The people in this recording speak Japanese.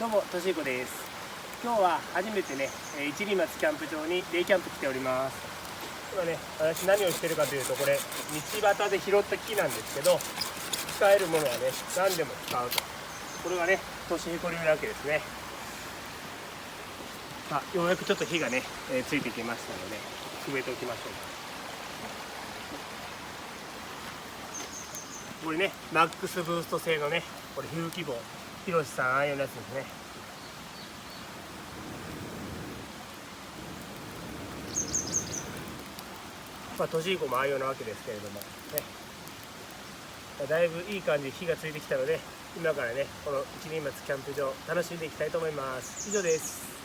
どうも、としいこです。今日は初めてね、一里松キャンプ場にデイキャンプ来ております。今ね、私何をしてるかというと、これ道端で拾った木なんですけど、使えるものはね、何でも使うと。これがね、としひこ流なわけですね。さあ、ようやくちょっと火がね、ついてきましたので、くべておきましょう。これね、マックスブースト製のね、これ風紀棒、ひろしさん愛用のやつですね。としいこも愛用なわけですけれどもね、だいぶいい感じに火がついてきたので、今からねこの一里松キャンプ場楽しんでいきたいと思います。以上です。